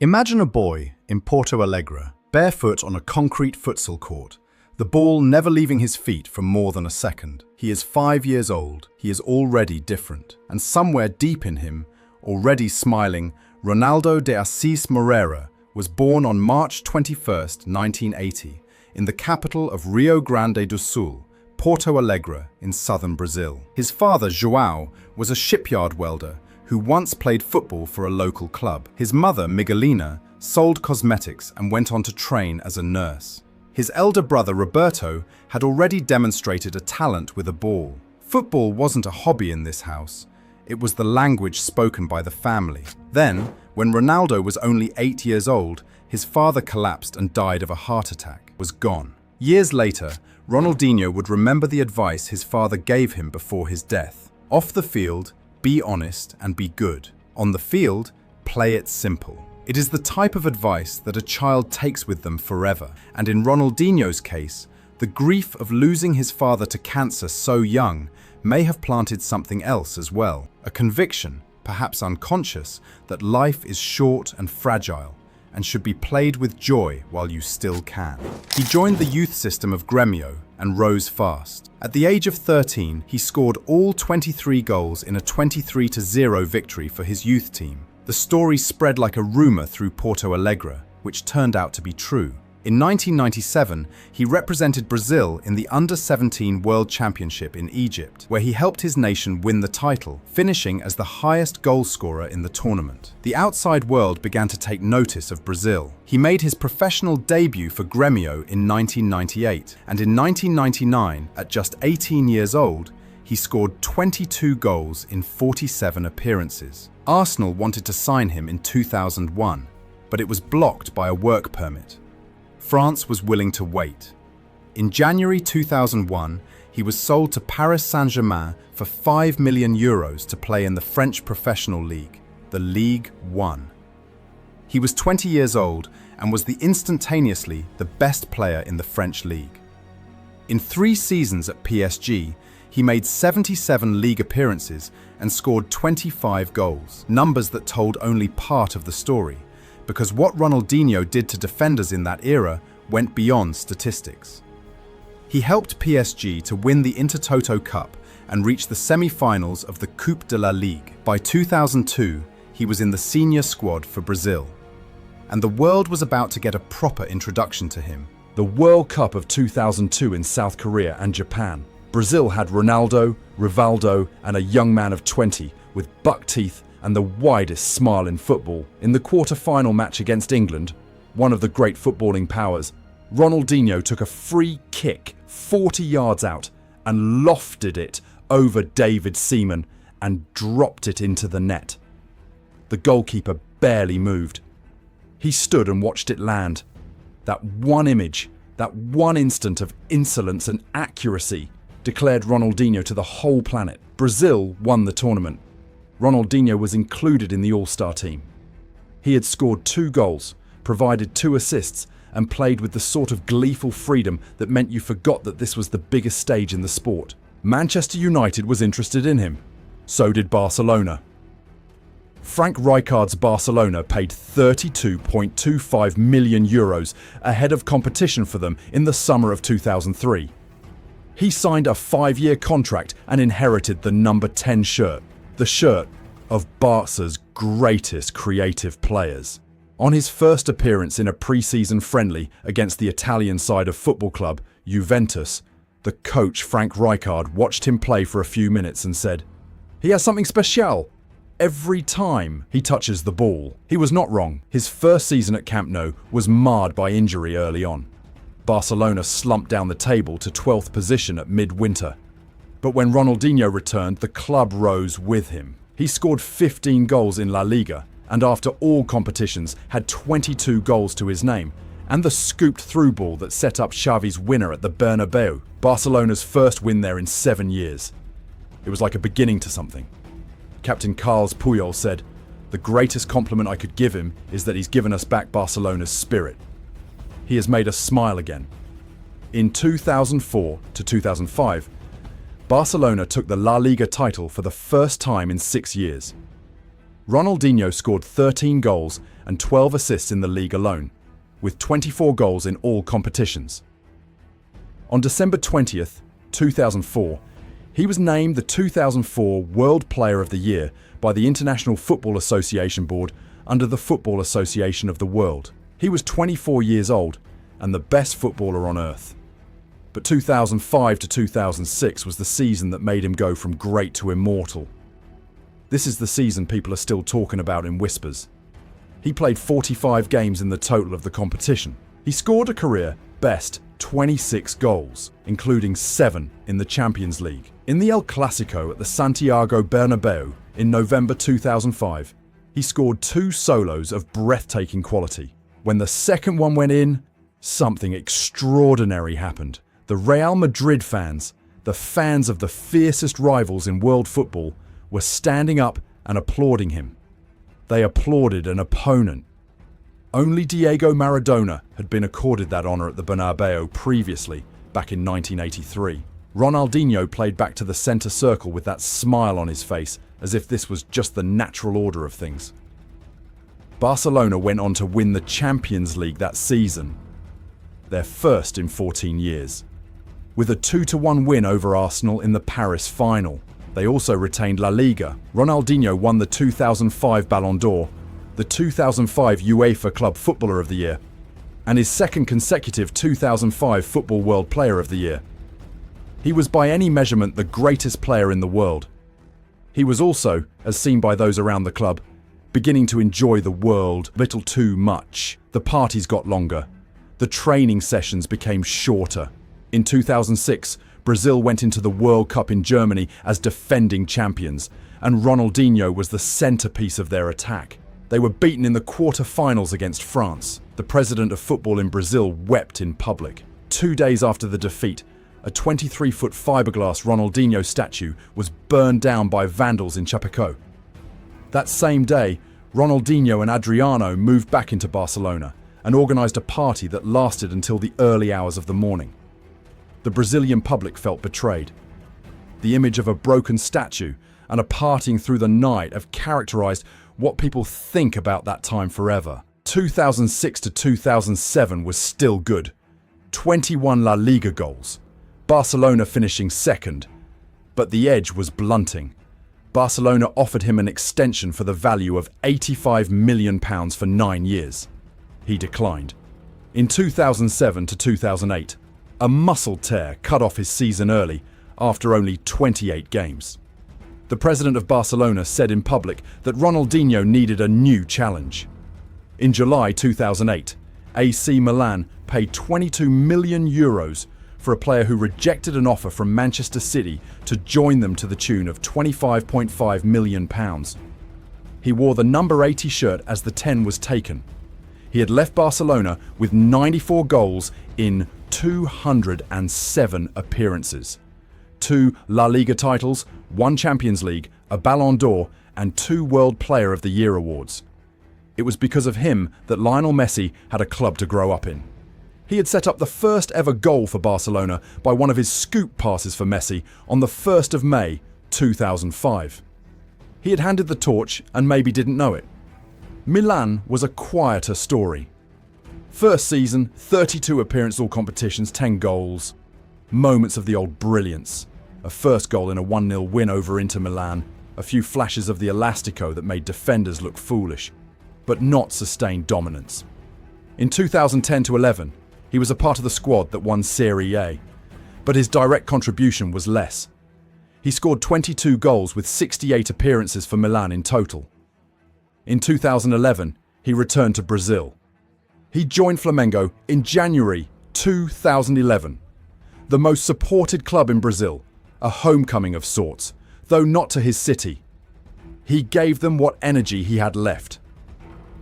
Imagine a boy in Porto Alegre, barefoot on a concrete futsal court, the ball never leaving his feet for more than a second. He is 5 years old, he is already different, and somewhere deep in him, already smiling, Ronaldo de Assis Moreira was born on March 21st, 1980, in the capital of Rio Grande do Sul, Porto Alegre in southern Brazil. His father, João, was a shipyard welder who once played football for a local club. His mother, Miguelina, sold cosmetics and went on to train as a nurse. His elder brother, Roberto, had already demonstrated a talent with a ball. Football wasn't a hobby in this house. It was the language spoken by the family. Then, when Ronaldo was only 8 years old, his father collapsed and died of a heart attack, was gone. Years later, Ronaldinho would remember the advice his father gave him before his death. Off the field, be honest and be good. On the field, play it simple. It is the type of advice that a child takes with them forever. And in Ronaldinho's case, the grief of losing his father to cancer so young may have planted something else as well. A conviction, perhaps unconscious, that life is short and fragile and should be played with joy while you still can. He joined the youth system of Grêmio and rose fast. At the age of 13, he scored all 23 goals in a 23-0 victory for his youth team. The story spread like a rumor through Porto Alegre, which turned out to be true. In 1997, he represented Brazil in the Under-17 World Championship in Egypt, where he helped his nation win the title, finishing as the highest goal scorer in the tournament. The outside world began to take notice of Brazil. He made his professional debut for Grêmio in 1998, and in 1999, at just 18 years old, he scored 22 goals in 47 appearances. Arsenal wanted to sign him in 2001, but it was blocked by a work permit. France was willing to wait. In January 2001, he was sold to Paris Saint-Germain for €5 million to play in the French professional league, the Ligue 1. He was 20 years old and was instantaneously the best player in the French league. In 3 seasons at PSG, he made 77 league appearances and scored 25 goals, numbers that told only part of the story, because what Ronaldinho did to defenders in that era went beyond statistics. He helped PSG to win the Intertoto Cup and reach the semi-finals of the Coupe de la Ligue. By 2002, he was in the senior squad for Brazil, and the world was about to get a proper introduction to him. The World Cup of 2002 in South Korea and Japan. Brazil had Ronaldo, Rivaldo, and a young man of 20 with buck teeth and the widest smile in football. In the quarter-final match against England, one of the great footballing powers, Ronaldinho took a free kick 40 yards out and lofted it over David Seaman and dropped it into the net. The goalkeeper barely moved. He stood and watched it land. That one image, that one instant of insolence and accuracy declared Ronaldinho to the whole planet. Brazil won the tournament. Ronaldinho was included in the All-Star team. He had scored 2 goals, provided 2 assists, and played with the sort of gleeful freedom that meant you forgot that this was the biggest stage in the sport. Manchester United was interested in him. So did Barcelona. Frank Rijkaard's Barcelona paid €32.25 million ahead of competition for them in the summer of 2003. He signed a 5-year contract and inherited the number 10 shirt. The shirt of Barca's greatest creative players. On his first appearance in a pre-season friendly against the Italian side of football club, Juventus, the coach Frank Rijkaard watched him play for a few minutes and said, "He has something special every time he touches the ball." He was not wrong. His first season at Camp Nou was marred by injury early on. Barcelona slumped down the table to 12th position at midwinter. But when Ronaldinho returned, the club rose with him. He scored 15 goals in La Liga, and after all competitions had 22 goals to his name, and the scooped through ball that set up Xavi's winner at the Bernabeu, Barcelona's first win there in 7 years. It was like a beginning to something. Captain Carles Puyol said, "The greatest compliment I could give him is that he's given us back Barcelona's spirit. He has made us smile again." In 2004 to 2005, Barcelona took the La Liga title for the first time in 6 years. Ronaldinho scored 13 goals and 12 assists in the league alone, with 24 goals in all competitions. On December 20th, 2004, he was named the 2004 World Player of the Year by the International Football Association Board under the Football Association of the World. He was 24 years old and the best footballer on earth. But 2005 to 2006 was the season that made him go from great to immortal. This is the season people are still talking about in whispers. He played 45 games in the total of the competition. He scored a career best 26 goals, including 7 in the Champions League. In the El Clasico at the Santiago Bernabeu in November 2005, he scored 2 solos of breathtaking quality. When the second one went in, something extraordinary happened. The Real Madrid fans, the fans of the fiercest rivals in world football, were standing up and applauding him. They applauded an opponent. Only Diego Maradona had been accorded that honor at the Bernabeu previously, back in 1983. Ronaldinho played back to the center circle with that smile on his face, as if this was just the natural order of things. Barcelona went on to win the Champions League that season, their first in 14 years, with a 2-1 win over Arsenal in the Paris final. They also retained La Liga. Ronaldinho won the 2005 Ballon d'Or, the 2005 UEFA Club Footballer of the Year, and his second consecutive 2005 Football World Player of the Year. He was by any measurement the greatest player in the world. He was also, as seen by those around the club, beginning to enjoy the world a little too much. The parties got longer. The training sessions became shorter. In 2006, Brazil went into the World Cup in Germany as defending champions, and Ronaldinho was the centerpiece of their attack. They were beaten in the quarter-finals against France. The president of football in Brazil wept in public. 2 days after the defeat, a 23-foot fiberglass Ronaldinho statue was burned down by vandals in Chapecó. That same day, Ronaldinho and Adriano moved back into Barcelona and organized a party that lasted until the early hours of the morning. The Brazilian public felt betrayed. The image of a broken statue and a partying through the night have characterized what people think about that time forever. 2006 to 2007 was still good. 21 La Liga goals. Barcelona finishing second. But the edge was blunting. Barcelona offered him an extension for the value of £85 million for 9 years. He declined. In 2007 to 2008, a muscle tear cut off his season early after only 28 games. The president of Barcelona said in public that Ronaldinho needed a new challenge. In July 2008, AC Milan paid €22 million for a player who rejected an offer from Manchester City to join them to the tune of £25.5 million. He wore the number 80 shirt as the 10 was taken. He had left Barcelona with 94 goals in 207 appearances. 2 La Liga titles, 1 Champions League, a Ballon d'Or, and 2 World Player of the Year awards. It was because of him that Lionel Messi had a club to grow up in. He had set up the first ever goal for Barcelona by one of his scoop passes for Messi on the 1st of May 2005. He had handed the torch and maybe didn't know it. Milan was a quieter story. First season, 32 appearances, all competitions, 10 goals. Moments of the old brilliance. A first goal in a 1-0 win over Inter Milan. A few flashes of the Elastico that made defenders look foolish, but not sustained dominance. In 2010 to 11, he was a part of the squad that won Serie A, but his direct contribution was less. He scored 22 goals with 68 appearances for Milan in total. In 2011, he returned to Brazil. He joined Flamengo in January 2011. The most supported club in Brazil, a homecoming of sorts, though not to his city. He gave them what energy he had left.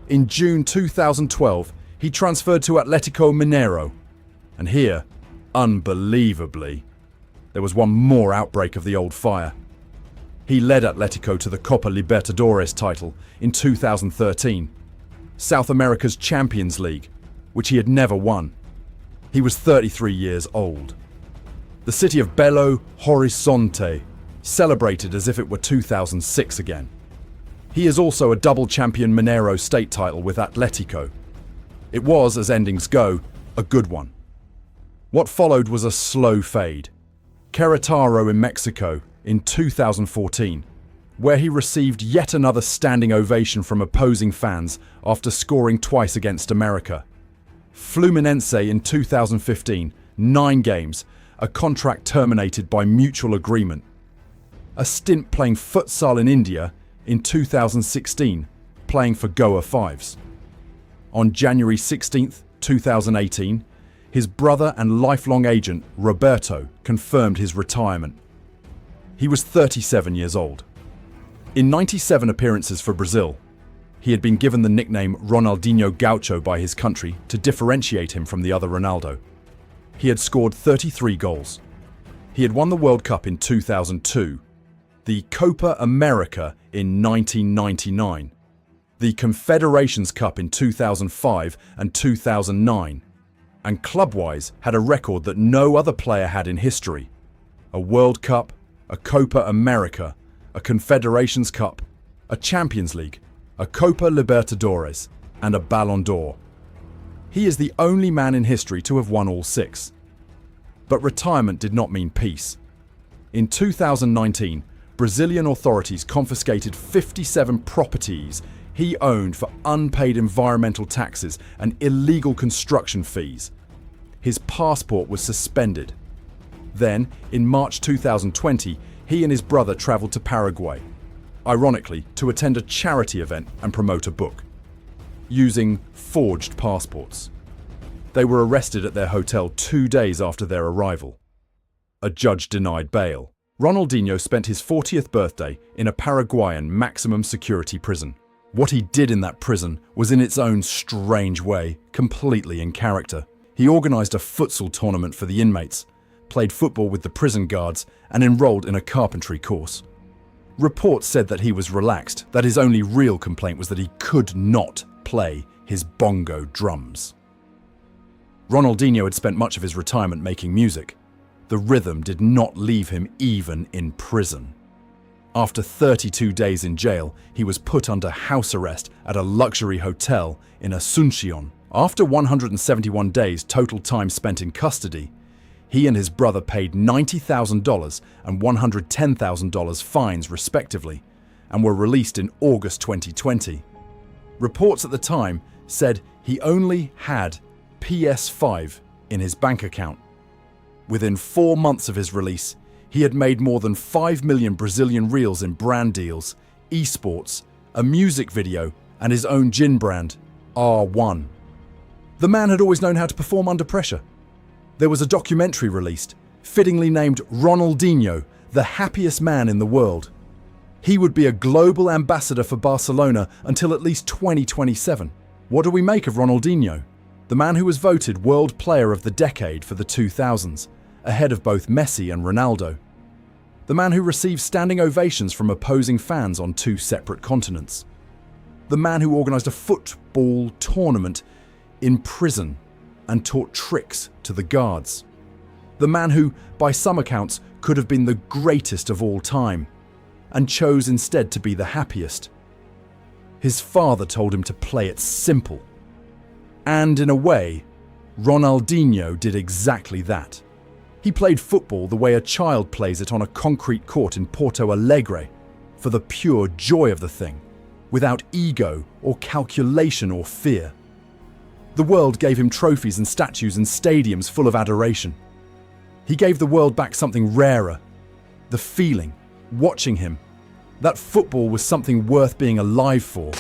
In June 2012, he transferred to Atlético Mineiro. And here, unbelievably, there was one more outbreak of the old fire. He led Atlético to the Copa Libertadores title in 2013, South America's Champions League, which he had never won. He was 33 years old. The city of Belo Horizonte celebrated as if it were 2006 again. He is also a double champion Mineiro state title with Atletico. It was, as endings go, a good one. What followed was a slow fade. Querétaro in Mexico in 2014, where he received yet another standing ovation from opposing fans after scoring twice against America. Fluminense in 2015, 9 games, a contract terminated by mutual agreement. A stint playing futsal in India in 2016, playing for Goa Fives. On January 16, 2018, his brother and lifelong agent, Roberto, confirmed his retirement. He was 37 years old. In 97 appearances for Brazil, he had been given the nickname Ronaldinho Gaucho by his country to differentiate him from the other Ronaldo. He had scored 33 goals. He had won the World Cup in 2002, the Copa America in 1999, the Confederations Cup in 2005 and 2009, and club-wise had a record that no other player had in history: a World Cup, a Copa America, a Confederations Cup, a Champions League, a Copa Libertadores, and a Ballon d'Or. He is the only man in history to have won all 6. But retirement did not mean peace. In 2019, Brazilian authorities confiscated 57 properties he owned for unpaid environmental taxes and illegal construction fees. His passport was suspended. Then, in March 2020, he and his brother travelled to Paraguay, ironically, to attend a charity event and promote a book, using forged passports. They were arrested at their hotel 2 days after their arrival. A judge denied bail. Ronaldinho spent his 40th birthday in a Paraguayan maximum security prison. What he did in that prison was, in its own strange way, completely in character. He organised a futsal tournament for the inmates, played football with the prison guards, and enrolled in a carpentry course. Reports said that he was relaxed, that his only real complaint was that he could not play his bongo drums. Ronaldinho had spent much of his retirement making music. The rhythm did not leave him even in prison. After 32 days in jail, he was put under house arrest at a luxury hotel in Asuncion. After 171 days total time spent in custody, he and his brother paid $90,000 and $110,000 fines respectively, and were released in August 2020. Reports at the time said he only had PS5 in his bank account. Within 4 months of his release, he had made more than 5 million Brazilian reals in brand deals, esports, a music video, and his own gin brand, R1. The man had always known how to perform under pressure. There was a documentary released, fittingly named Ronaldinho, the happiest man in the world. He would be a global ambassador for Barcelona until at least 2027. What do we make of Ronaldinho? The man who was voted World Player of the Decade for the 2000s, ahead of both Messi and Ronaldo. The man who received standing ovations from opposing fans on 2 separate continents. The man who organised a football tournament in prison and taught tricks to the guards. The man who, by some accounts, could have been the greatest of all time, and chose instead to be the happiest. His father told him to play it simple. And in a way, Ronaldinho did exactly that. He played football the way a child plays it on a concrete court in Porto Alegre, for the pure joy of the thing, without ego or calculation or fear. The world gave him trophies and statues and stadiums full of adoration. He gave the world back something rarer, the feeling, watching him, that football was something worth being alive for.